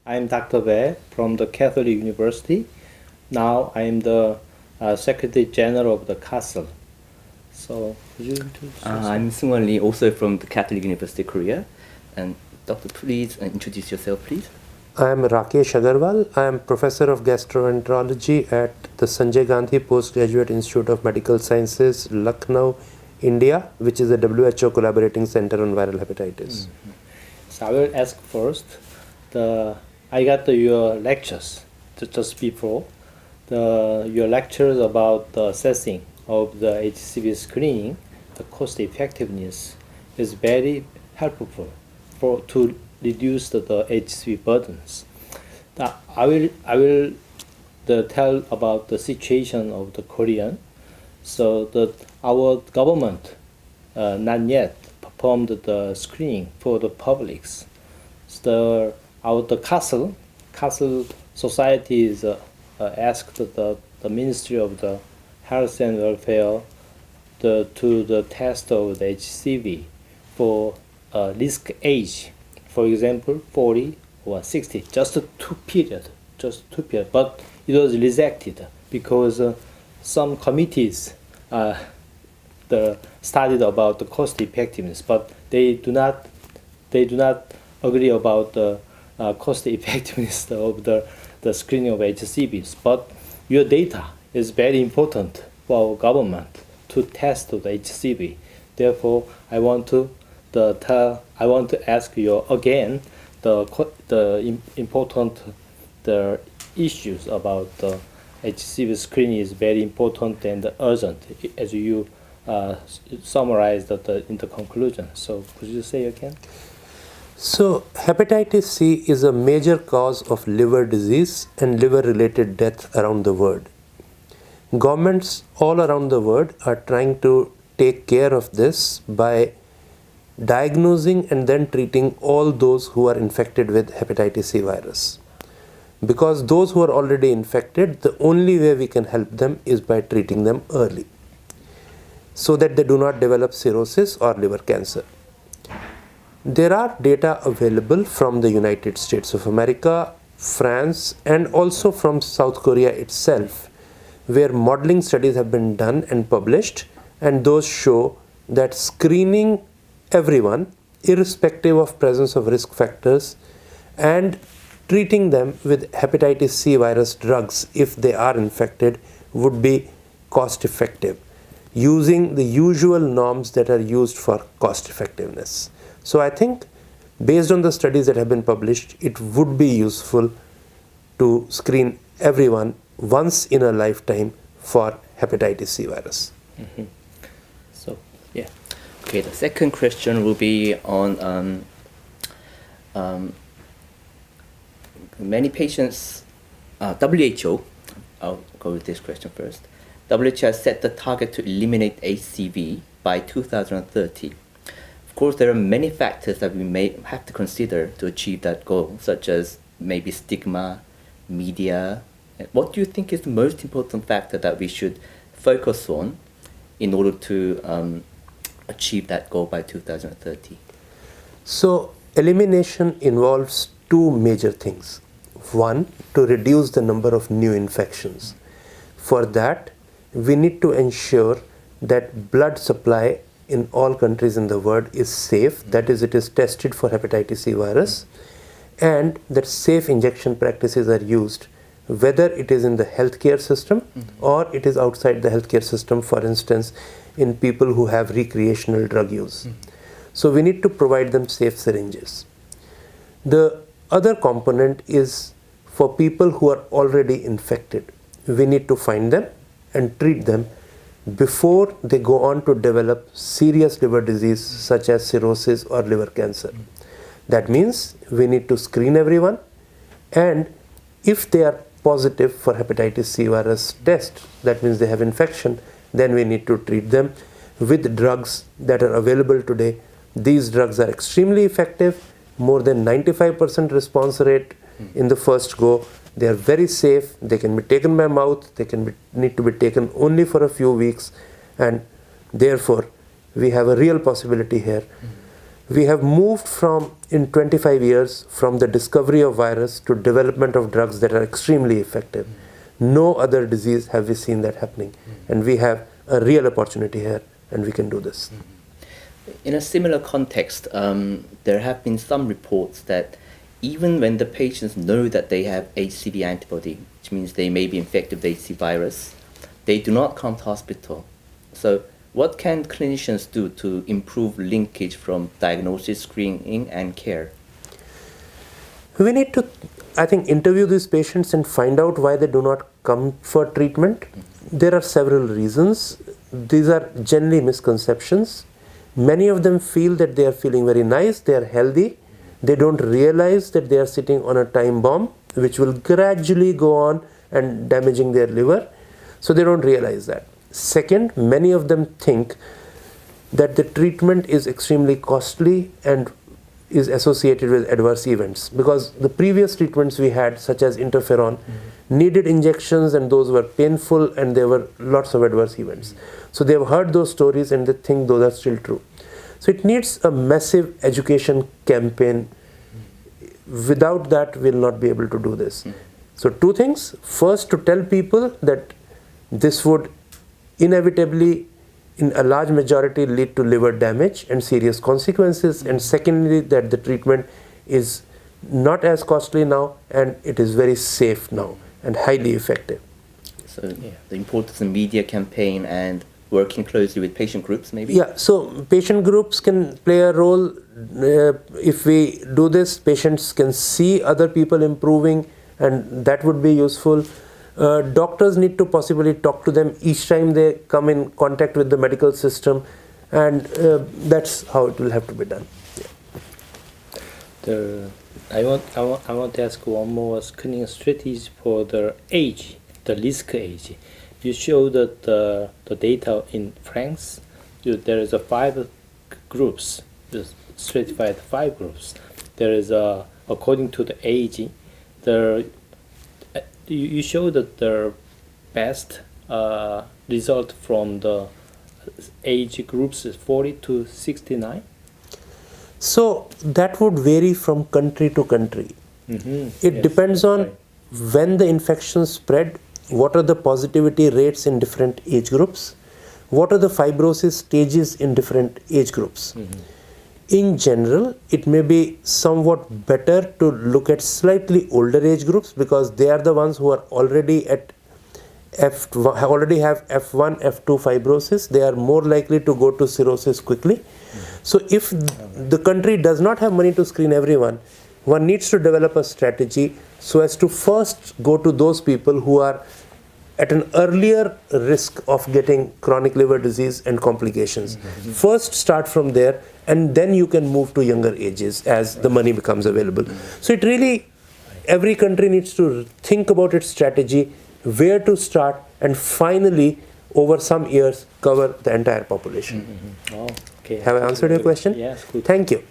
I'm Dr. Wei from the Catholic University. Now I'm the Secretary General of the Castle. So, could you introduce yourself? I'm Sungwon Lee, also from the Catholic University, Korea. And Doctor, please introduce yourself, please. I am Rakesh Aggarwal. I am Professor of Gastroenterology at the Sanjay Gandhi Postgraduate Institute of Medical Sciences, Lucknow, India, which is a WHO collaborating center on viral hepatitis. Mm-hmm. So I will ask first. I got your lectures just before. Your lectures about the assessing of the HCV screening, the cost effectiveness is very helpful to reduce the HCV burdens. I will tell about the situation of the Korean. So our government not yet performed the screening for the publics. So the Castle Society is asked the Ministry of the Health and Welfare to the test of the HCV for risk age. For example, 40 or 60, just two period. But it was rejected because some committees studied about the cost effectiveness, but they do not agree about the cost effectiveness of the screening of HCVs. But your data is very important for our government to test the HCV. Therefore, I want to ask you again the important issues about the HCV screening is very important and urgent, as you summarized in the conclusion. So could you say again? So, hepatitis C is a major cause of liver disease and liver-related death around the world. Governments all around the world are trying to take care of this by diagnosing and then treating all those who are infected with hepatitis C virus. Because those who are already infected, the only way we can help them is by treating them early, so that they do not develop cirrhosis or liver cancer. There are data available from the United States of America, France, and also from South Korea itself, where modeling studies have been done and published, and those show that screening everyone, irrespective of presence of risk factors, and treating them with hepatitis C virus drugs if they are infected would be cost effective, using the usual norms that are used for cost effectiveness. So I think, based on the studies that have been published, it would be useful to screen everyone once in a lifetime for hepatitis C virus. Mm-hmm. So, yeah. Okay, the second question will be on many patients, WHO, I'll go with this question first. WHO has set the target to eliminate HCV by 2030. Of course, there are many factors that we may have to consider to achieve that goal, such as maybe stigma, media. What do you think is the most important factor that we should focus on in order to achieve that goal by 2030? So, elimination involves two major things. One, to reduce the number of new infections. For that, we need to ensure that blood supply in all countries in the world is safe, that is, it is tested for hepatitis C virus, and that safe injection practices are used, whether it is in the healthcare system or it is outside the healthcare system, for instance, in people who have recreational drug use. So we need to provide them safe syringes. The other component is for people who are already infected. We need to find them and treat them before they go on to develop serious liver disease such as cirrhosis or liver cancer. That means we need to screen everyone, and if they are positive for hepatitis C virus test, that means they have infection, then we need to treat them with drugs that are available today. These drugs are extremely effective, more than 95% response rate in the first go. They are very safe, they can be taken by mouth, they can need to be taken only for a few weeks, and therefore we have a real possibility here. We have moved from, in 25 years, from the discovery of virus to development of drugs that are extremely effective. No other disease have we seen that happening. And we have a real opportunity here, and we can do this. In a similar context, there have been some reports that even when the patients know that they have HCV antibody, which means they may be infected with HCV virus, they do not come to hospital. So what can clinicians do to improve linkage from diagnosis, screening, and care? We need to, I think, interview these patients and find out why they do not come for treatment. There are several reasons. These are generally misconceptions. Many of them feel that they are feeling very nice, they are healthy. They don't realize that they are sitting on a time bomb, which will gradually go on and damaging their liver. So they don't realize that. Second, many of them think that the treatment is extremely costly and is associated with adverse events, because the previous treatments we had, such as interferon, needed injections, and those were painful, and there were lots of adverse events. So they have heard those stories and they think those are still true. So it needs a massive education campaign. Without that, we'll not be able to do this. So two things. First, to tell people that this would inevitably, in a large majority, lead to liver damage and serious consequences. And secondly, that the treatment is not as costly now, and it is very safe now and highly effective. So the importance of media campaign and working closely with patient groups, maybe? Yeah, so patient groups can play a role. If we do this, patients can see other people improving, and that would be useful. Doctors need to possibly talk to them each time they come in contact with the medical system, and that's how it will have to be done. Yeah. I want to ask one more screening strategy for the age, the risk age. You show that the data in France, there is a 5 groups, stratified 5 groups. There is according to the age, you show that the best result from the age groups is 40 to 69. So that would vary from country to country. It depends on when the infection spread, what are the positivity rates in different age groups, what are the fibrosis stages in different age groups. In general, it may be somewhat better to look at slightly older age groups, because they are the ones who are already at already have F1, F2 fibrosis. They are more likely to go to cirrhosis quickly. So if the country does not have money to screen everyone, one needs to develop a strategy so as to first go to those people who are at an earlier risk of getting chronic liver disease and complications. First start from there, and then you can move to younger ages as the money becomes available. So it really, every country needs to think about its strategy, where to start, and finally, over some years, cover the entire population. Oh, okay. Have I answered your question? Yes, good. Thank you.